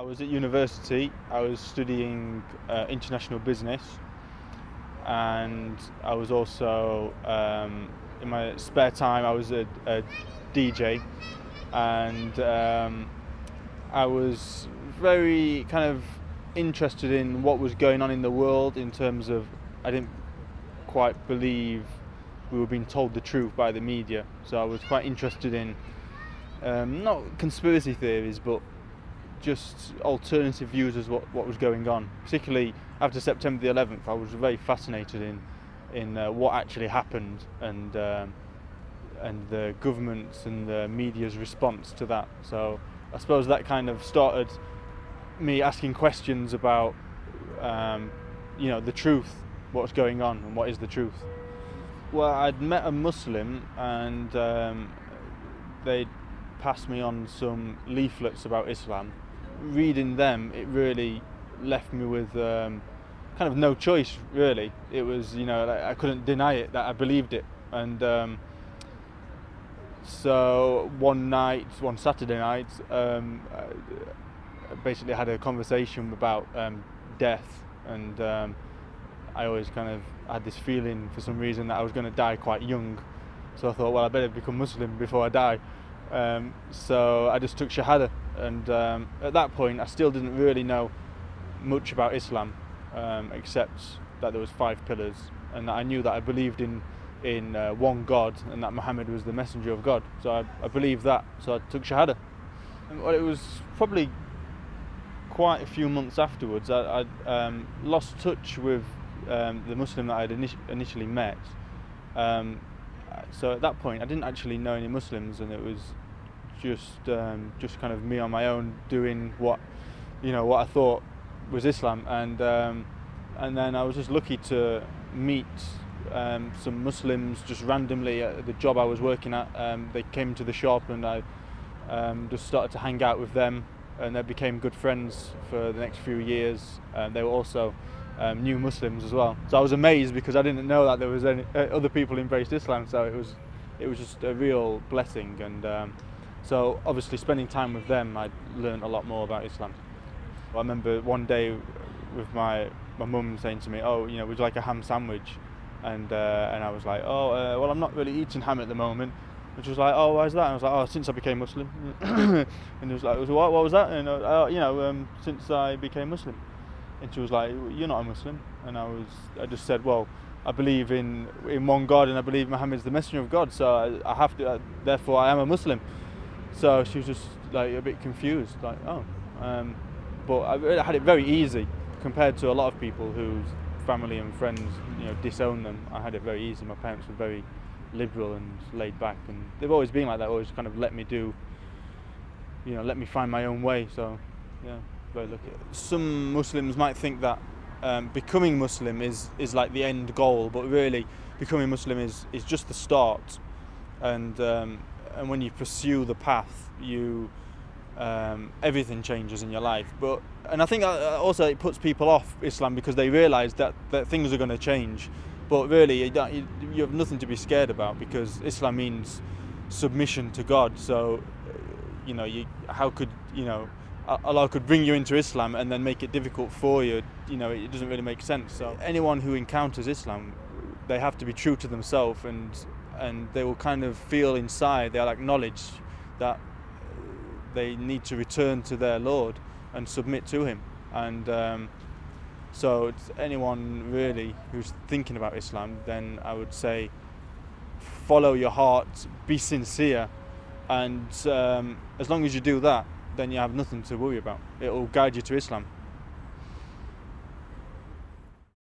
I was at university. I was studying international business, and I was also in my spare time I was a DJ, and I was very kind of interested in what was going on in the world. In terms of, I didn't quite believe we were being told the truth by the media, so I was quite interested in not conspiracy theories, but just alternative views as what was going on. Particularly after September the 11th, I was very fascinated in what actually happened, and the government's and the media's response to that. So I suppose that kind of started me asking questions about the truth, what's going on and what is the truth. Well, I'd met a Muslim, and they'd passed me on some leaflets about Islam. Reading them, it really left me with kind of no choice, really. It was, I couldn't deny it, that I believed it. And so one Saturday night, I basically had a conversation about death, and I always kind of had this feeling for some reason that I was going to die quite young. So I thought, well, I better become Muslim before I die. So I just took Shahada, and at that point I still didn't really know much about Islam, except that there was 5 pillars, and that I knew that I believed in one God, and that Muhammad was the messenger of God. So I believed that, so I took Shahada. And, well, it was probably quite a few months afterwards I lost touch with the Muslim that I had initially met. So at that point I didn't actually know any Muslims, and it was just kind of me on my own doing what I thought was Islam, and then I was just lucky to meet some Muslims just randomly at the job I was working at. They came to the shop, and I just started to hang out with them, and they became good friends for the next few years. They were also new Muslims as well. So I was amazed, because I didn't know that there was any other people embraced Islam. So it was just a real blessing, and so obviously spending time with them, I learned a lot more about Islam. I remember one day with my mum saying to me, "Oh, would you like a ham sandwich?" And I was like, "Oh, well, I'm not really eating ham at the moment." And she was like, "Oh, why is that?" And I was like, "Oh, since I became Muslim." And it was like, "What was that?" And since I became Muslim. And she was like, "You're not a Muslim." And I just said, "Well, I believe in one God, and I believe Muhammad's the messenger of God, so I have to, therefore I am a Muslim." So she was just like a bit confused, like, "Oh." But I had it very easy compared to a lot of people whose family and friends, disown them. I had it very easy. My parents were very liberal and laid back, and they've always been like that. Always kind of let me find my own way. So, yeah, very lucky. Some Muslims might think that becoming Muslim is like the end goal, but really, becoming Muslim is just the start. And when you pursue the path, everything changes in your life. And I think also it puts people off Islam, because they realise that things are going to change. But really, you have nothing to be scared about, because Islam means submission to God. So, how could Allah could bring you into Islam and then make it difficult for you? It doesn't really make sense. So anyone who encounters Islam, they have to be true to themselves, and they will kind of feel inside, they'll acknowledge that they need to return to their Lord and submit to Him. And so it's anyone really who's thinking about Islam, then I would say follow your heart, be sincere, and as long as you do that, then you have nothing to worry about. It will guide you to Islam.